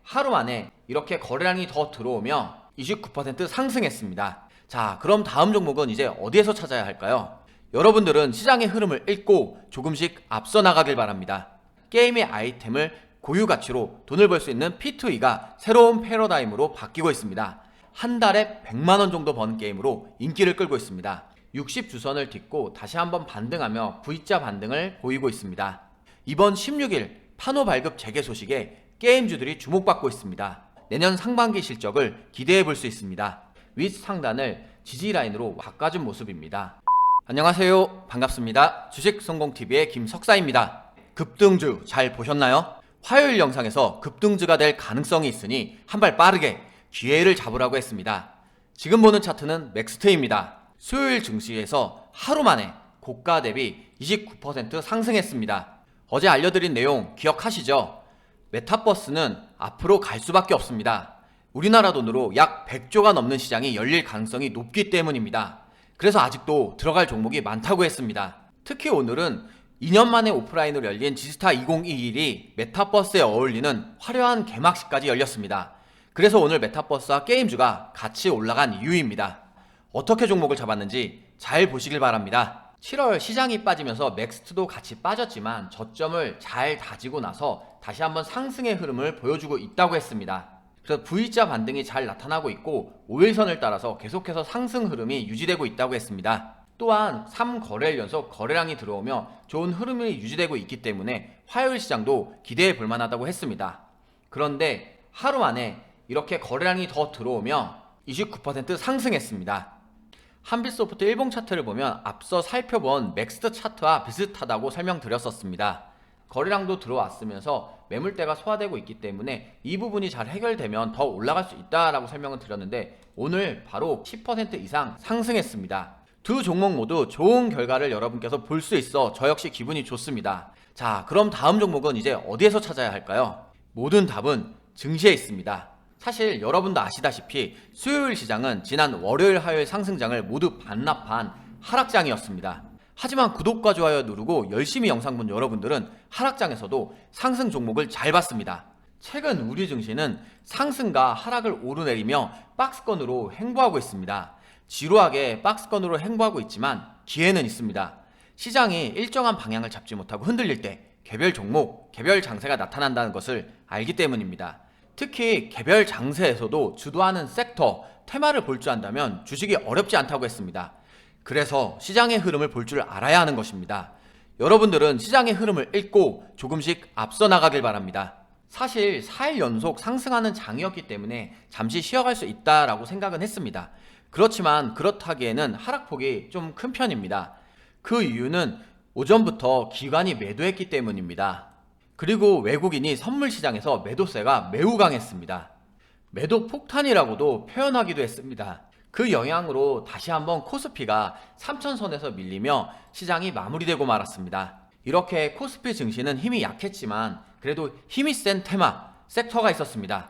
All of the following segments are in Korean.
하루 만에 이렇게 거래량이 더 들어오며 29% 상승했습니다. 자, 그럼 다음 종목은 이제 어디에서 찾아야 할까요? 여러분들은 시장의 흐름을 읽고 조금씩 앞서 나가길 바랍니다. 게임의 아이템을 고유 가치로 돈을 벌 수 있는 P2E가 새로운 패러다임으로 바뀌고 있습니다. 한 달에 100만원 정도 버는 게임으로 인기를 끌고 있습니다. 60주선을 딛고 다시 한번 반등하며 V자 반등을 보이고 있습니다. 이번 16일 판호 발급 재개 소식에 게임주들이 주목받고 있습니다. 내년 상반기 실적을 기대해 볼 수 있습니다. 윗 상단을 지지라인으로 바꿔준 모습입니다. 안녕하세요. 반갑습니다. 주식성공TV의 김석사입니다. 급등주 잘 보셨나요? 화요일 영상에서 급등주가 될 가능성이 있으니 한 발 빠르게 기회를 잡으라고 했습니다. 지금 보는 차트는 맥스트입니다. 수요일 증시에서 하루 만에 고가 대비 29% 상승했습니다. 어제 알려드린 내용 기억하시죠? 메타버스는 앞으로 갈 수밖에 없습니다. 우리나라 돈으로 약 100조가 넘는 시장이 열릴 가능성이 높기 때문입니다. 그래서 아직도 들어갈 종목이 많다고 했습니다. 특히 오늘은 2년 만에 오프라인으로 열린 지스타 2021이 메타버스에 어울리는 화려한 개막식까지 열렸습니다. 그래서 오늘 메타버스와 게임주가 같이 올라간 이유입니다. 어떻게 종목을 잡았는지 잘 보시길 바랍니다. 7월 시장이 빠지면서 맥스트도 같이 빠졌지만 저점을 잘 다지고 나서 다시 한번 상승의 흐름을 보여주고 있다고 했습니다. 그래서 V자 반등이 잘 나타나고 있고 5일선을 따라서 계속해서 상승 흐름이 유지되고 있다고 했습니다. 또한 3거래일 연속 거래량이 들어오며 좋은 흐름이 유지되고 있기 때문에 화요일 시장도 기대해 볼 만하다고 했습니다. 그런데 하루 만에 이렇게 거래량이 더 들어오며 29% 상승했습니다. 한빛소프트 일봉 차트를 보면 앞서 살펴본 맥스트 차트와 비슷하다고 설명드렸었습니다. 거래량도 들어왔으면서 매물대가 소화되고 있기 때문에 이 부분이 잘 해결되면 더 올라갈 수 있다라고 설명을 드렸는데 오늘 바로 10% 이상 상승했습니다. 두 종목 모두 좋은 결과를 여러분께서 볼 수 있어 저 역시 기분이 좋습니다. 자, 그럼 다음 종목은 이제 어디에서 찾아야 할까요? 모든 답은 증시에 있습니다. 사실 여러분도 아시다시피 수요일 시장은 지난 월요일 화요일 상승장을 모두 반납한 하락장이었습니다. 하지만 구독과 좋아요 누르고 열심히 영상 본 여러분들은 하락장에서도 상승 종목을 잘 봤습니다. 최근 우리 증시는 상승과 하락을 오르내리며 박스권으로 행보하고 있습니다. 지루하게 박스권으로 행보하고 있지만 기회는 있습니다. 시장이 일정한 방향을 잡지 못하고 흔들릴 때 개별 종목, 개별 장세가 나타난다는 것을 알기 때문입니다. 특히 개별 장세에서도 주도하는 섹터, 테마를 볼 줄 안다면 주식이 어렵지 않다고 했습니다. 그래서 시장의 흐름을 볼 줄 알아야 하는 것입니다. 여러분들은 시장의 흐름을 읽고 조금씩 앞서 나가길 바랍니다. 사실 4일 연속 상승하는 장이었기 때문에 잠시 쉬어갈 수 있다라고 생각은 했습니다. 그렇지만 그렇다기에는 하락폭이 좀 큰 편입니다. 그 이유는 오전부터 기관이 매도했기 때문입니다. 그리고 외국인이 선물 시장에서 매도세가 매우 강했습니다. 매도 폭탄이라고도 표현하기도 했습니다. 그 영향으로 다시 한번 코스피가 3000선에서 밀리며 시장이 마무리되고 말았습니다. 이렇게 코스피 증시는 힘이 약했지만 그래도 힘이 센 테마, 섹터가 있었습니다.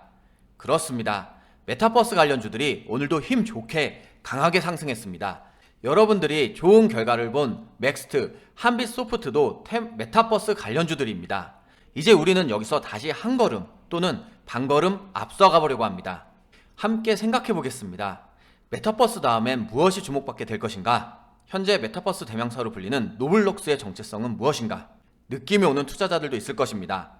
그렇습니다. 메타버스 관련주들이 오늘도 힘 좋게 강하게 상승했습니다. 여러분들이 좋은 결과를 본 맥스트, 한빛소프트도 메타버스 관련주들입니다. 이제 우리는 여기서 다시 한 걸음 또는 반걸음 앞서가 보려고 합니다. 함께 생각해 보겠습니다. 메타버스 다음엔 무엇이 주목받게 될 것인가? 현재 메타버스 대명사로 불리는 노블록스의 정체성은 무엇인가? 느낌이 오는 투자자들도 있을 것입니다.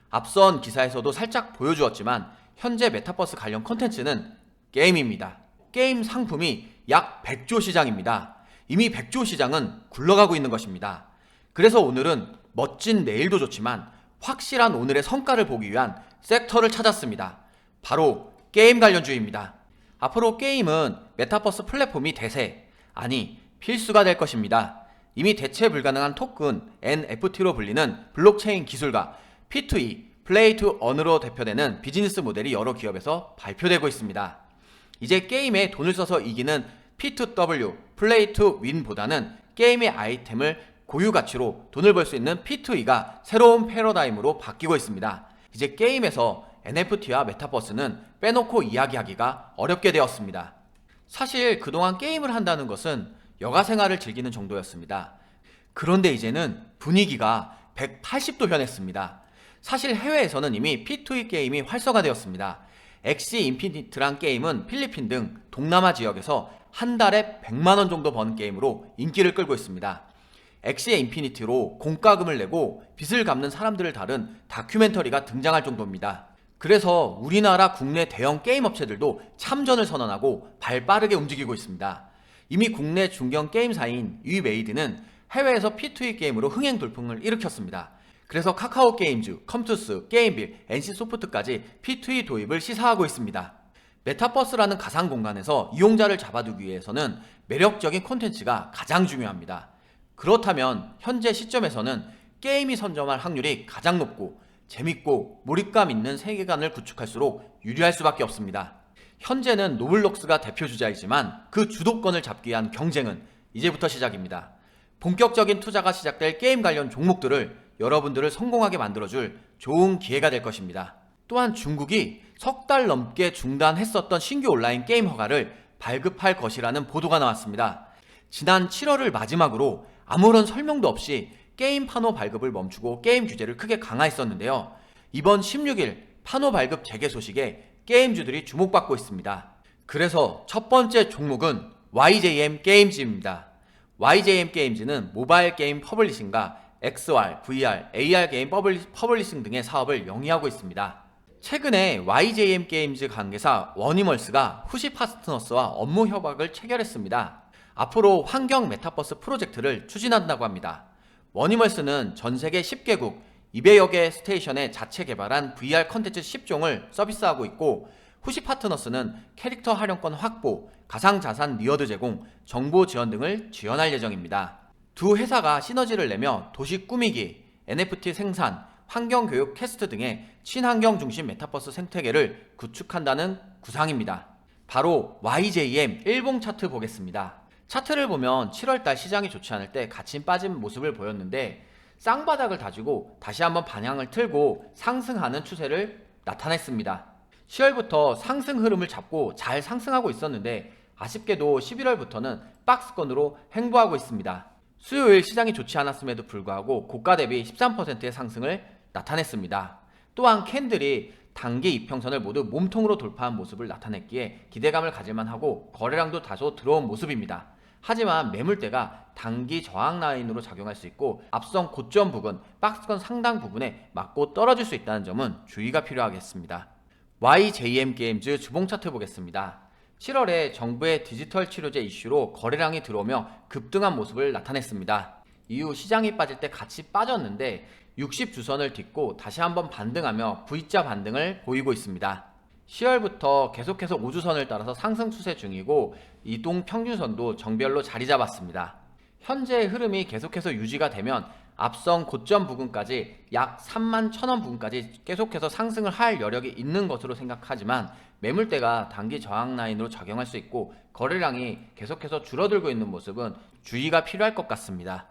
앞선 기사에서도 살짝 보여주었지만 현재 메타버스 관련 콘텐츠는 게임입니다. 게임 상품이 약 100조 시장입니다. 이미 100조 시장은 굴러가고 있는 것입니다. 그래서 오늘은 멋진 내일도 좋지만 확실한 오늘의 성과를 보기 위한 섹터를 찾았습니다. 바로 게임 관련주입니다. 앞으로 게임은 메타버스 플랫폼이 대세, 아니 필수가 될 것입니다. 이미 대체 불가능한 토큰 NFT로 불리는 블록체인 기술과 P2E, 플레이 투 언으로 대표되는 비즈니스 모델이 여러 기업에서 발표되고 있습니다. 이제 게임에 돈을 써서 이기는 P2W, 플레이 투 윈보다는 게임의 아이템을 고유 가치로 돈을 벌 수 있는 P2E가 새로운 패러다임으로 바뀌고 있습니다. 이제 게임에서 NFT와 메타버스는 빼놓고 이야기하기가 어렵게 되었습니다. 사실 그동안 게임을 한다는 것은 여가 생활을 즐기는 정도였습니다. 그런데 이제는 분위기가 180도 변했습니다. 사실 해외에서는 이미 P2E 게임이 활성화되었습니다. 엑시 인피니트란 게임은 필리핀 등 동남아 지역에서 한 달에 100만원 정도 버는 게임으로 인기를 끌고 있습니다. 엑시의 인피니티로 공과금을 내고 빚을 갚는 사람들을 다룬 다큐멘터리가 등장할 정도입니다. 그래서 우리나라 국내 대형 게임 업체들도 참전을 선언하고 발 빠르게 움직이고 있습니다. 이미 국내 중견 게임사인 위메이드는 해외에서 P2E 게임으로 흥행 돌풍을 일으켰습니다. 그래서 카카오 게임즈, 컴투스, 게임빌, NC소프트까지 P2E 도입을 시사하고 있습니다. 메타버스라는 가상 공간에서 이용자를 잡아두기 위해서는 매력적인 콘텐츠가 가장 중요합니다. 그렇다면 현재 시점에서는 게임이 선점할 확률이 가장 높고 재밌고 몰입감 있는 세계관을 구축할수록 유리할 수밖에 없습니다. 현재는 노블록스가 대표 주자이지만 그 주도권을 잡기 위한 경쟁은 이제부터 시작입니다. 본격적인 투자가 시작될 게임 관련 종목들을 여러분들을 성공하게 만들어줄 좋은 기회가 될 것입니다. 또한 중국이 석 달 넘게 중단했었던 신규 온라인 게임 허가를 발급할 것이라는 보도가 나왔습니다. 지난 7월을 마지막으로 아무런 설명도 없이 게임 판호 발급을 멈추고 게임 규제를 크게 강화했었는데요. 이번 16일 판호 발급 재개 소식에 게임주들이 주목받고 있습니다. 그래서 첫 번째 종목은 YJM 게임즈입니다. YJM 게임즈는 모바일 게임 퍼블리싱과 XR, VR, AR 게임 퍼블리싱 등의 사업을 영위하고 있습니다. 최근에 YJM 게임즈 관계사 워니멀스가 후시 파트너스와 업무 협약을 체결했습니다. 앞으로 환경 메타버스 프로젝트를 추진한다고 합니다. 워니멀스는 전 세계 10개국 200여 개 스테이션에 자체 개발한 VR 컨텐츠 10종을 서비스하고 있고, 후시 파트너스는 캐릭터 활용권 확보, 가상자산 리워드 제공, 정보 지원 등을 지원할 예정입니다. 두 회사가 시너지를 내며 도시 꾸미기, NFT 생산, 환경교육 퀘스트 등의 친환경 중심 메타버스 생태계를 구축한다는 구상입니다. 바로 YJM 일봉 차트 보겠습니다. 차트를 보면 7월달 시장이 좋지 않을 때 갇힌 빠진 모습을 보였는데 쌍바닥을 다지고 다시 한번 방향을 틀고 상승하는 추세를 나타냈습니다. 10월부터 상승 흐름을 잡고 잘 상승하고 있었는데 아쉽게도 11월부터는 박스권으로 횡보하고 있습니다. 수요일 시장이 좋지 않았음에도 불구하고 고가 대비 13%의 상승을 나타냈습니다. 또한 캔들이 단기 이평선을 모두 몸통으로 돌파한 모습을 나타냈기에 기대감을 가질만 하고 거래량도 다소 들어온 모습입니다. 하지만 매물대가 단기 저항 라인으로 작용할 수 있고 앞선 고점 부근, 박스권 상당 부분에 맞고 떨어질 수 있다는 점은 주의가 필요하겠습니다. YJM 게임즈 주봉 차트 보겠습니다. 7월에 정부의 디지털 치료제 이슈로 거래량이 들어오며 급등한 모습을 나타냈습니다. 이후 시장이 빠질 때 같이 빠졌는데 60주선을 딛고 다시 한번 반등하며 V자 반등을 보이고 있습니다. 10월부터 계속해서 5주선을 따라서 상승 추세 중이고 이동 평균선도 정별로 자리 잡았습니다. 현재의 흐름이 계속해서 유지가 되면 앞선 고점 부근까지 약 31,000원 부근까지 계속해서 상승을 할 여력이 있는 것으로 생각하지만 매물대가 단기 저항 라인으로 작용할 수 있고 거래량이 계속해서 줄어들고 있는 모습은 주의가 필요할 것 같습니다.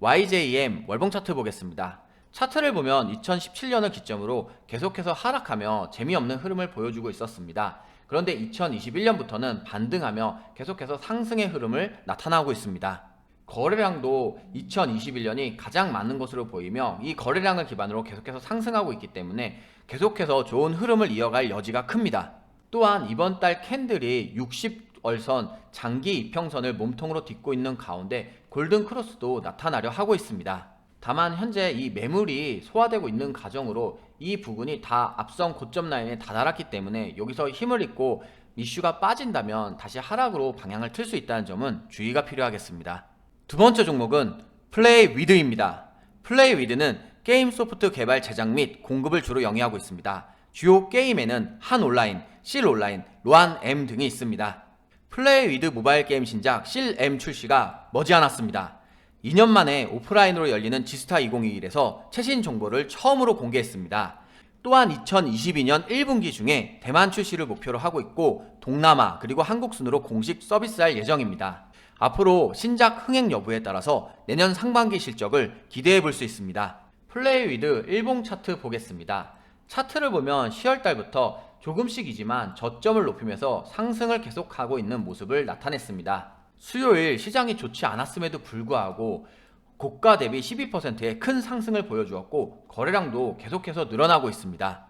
YJM 월봉 차트 보겠습니다. 차트를 보면 2017년을 기점으로 계속해서 하락하며 재미없는 흐름을 보여주고 있었습니다. 그런데 2021년부터는 반등하며 계속해서 상승의 흐름을 나타나고 있습니다. 거래량도 2021년이 가장 많은 것으로 보이며 이 거래량을 기반으로 계속해서 상승하고 있기 때문에 계속해서 좋은 흐름을 이어갈 여지가 큽니다. 또한 이번 달 캔들이 60월선 장기 이평선을 몸통으로 딛고 있는 가운데 골든 크로스도 나타나려 하고 있습니다. 다만 현재 이 매물이 소화되고 있는 과정으로 이 부분이 다 앞선 고점 라인에 다다랐기 때문에 여기서 힘을 잃고 이슈가 빠진다면 다시 하락으로 방향을 틀 수 있다는 점은 주의가 필요하겠습니다. 두 번째 종목은 플레이위드입니다. 플레이위드는 게임 소프트 개발 제작 및 공급을 주로 영위하고 있습니다. 주요 게임에는 한온라인, 실온라인, 로안M 등이 있습니다. 플레이위드 모바일 게임 신작 실M 출시가 머지않았습니다. 2년 만에 오프라인으로 열리는 지스타 2021에서 최신 정보를 처음으로 공개했습니다. 또한 2022년 1분기 중에 대만 출시를 목표로 하고 있고 동남아 그리고 한국 순으로 공식 서비스할 예정입니다. 앞으로 신작 흥행 여부에 따라서 내년 상반기 실적을 기대해 볼 수 있습니다. 플레이위드 일봉 차트 보겠습니다. 차트를 보면 10월달부터 조금씩이지만 저점을 높이면서 상승을 계속하고 있는 모습을 나타냈습니다. 수요일 시장이 좋지 않았음에도 불구하고 고가 대비 12%의 큰 상승을 보여주었고 거래량도 계속해서 늘어나고 있습니다.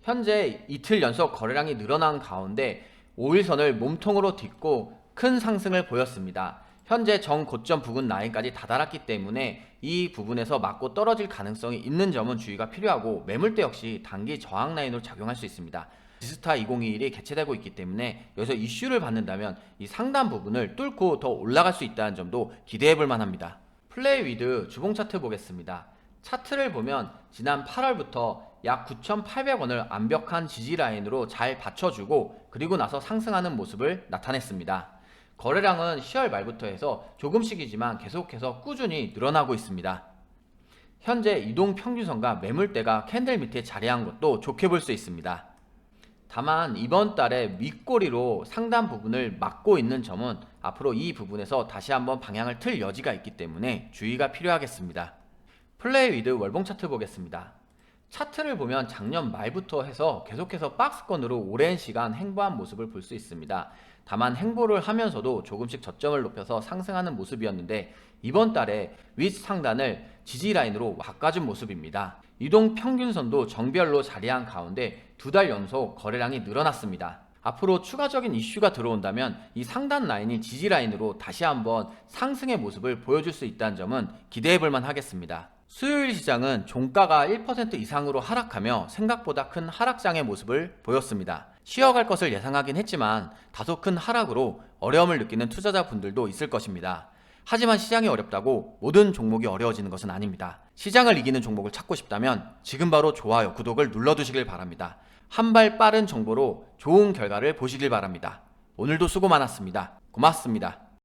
현재 이틀 연속 거래량이 늘어난 가운데 5일선을 몸통으로 딛고 큰 상승을 보였습니다. 현재 정고점 부근 라인까지 다다랐기 때문에 이 부분에서 맞고 떨어질 가능성이 있는 점은 주의가 필요하고, 매물대 역시 단기 저항 라인으로 작용할 수 있습니다. 지스타 2021이 개최되고 있기 때문에 여기서 이슈를 받는다면 이 상단 부분을 뚫고 더 올라갈 수 있다는 점도 기대해 볼 만합니다. 플레이 위드 주봉 차트 보겠습니다. 차트를 보면 지난 8월부터 약 9,800원을 완벽한 지지 라인으로 잘 받쳐주고 그리고 나서 상승하는 모습을 나타냈습니다. 거래량은 10월 말부터 해서 조금씩이지만 계속해서 꾸준히 늘어나고 있습니다. 현재 이동평균선과 매물대가 캔들 밑에 자리한 것도 좋게 볼 수 있습니다. 다만 이번 달에 윗꼬리로 상단 부분을 막고 있는 점은 앞으로 이 부분에서 다시 한번 방향을 틀 여지가 있기 때문에 주의가 필요하겠습니다. 플레이 위드 월봉 차트 보겠습니다. 차트를 보면 작년 말부터 해서 계속해서 박스권으로 오랜 시간 행보한 모습을 볼 수 있습니다. 다만 행보를 하면서도 조금씩 저점을 높여서 상승하는 모습이었는데 이번 달에 윗 상단을 지지 라인으로 바꿔준 모습입니다. 이동 평균선도 정별로 자리한 가운데 두 달 연속 거래량이 늘어났습니다. 앞으로 추가적인 이슈가 들어온다면 이 상단 라인이 지지 라인으로 다시 한번 상승의 모습을 보여줄 수 있다는 점은 기대해 볼 만하겠습니다. 수요일 시장은 종가가 1% 이상으로 하락하며 생각보다 큰 하락장의 모습을 보였습니다. 쉬어갈 것을 예상하긴 했지만 다소 큰 하락으로 어려움을 느끼는 투자자분들도 있을 것입니다. 하지만 시장이 어렵다고 모든 종목이 어려워지는 것은 아닙니다. 시장을 이기는 종목을 찾고 싶다면 지금 바로 좋아요, 구독을 눌러두시길 바랍니다. 한 발 빠른 정보로 좋은 결과를 보시길 바랍니다. 오늘도 수고 많았습니다. 고맙습니다.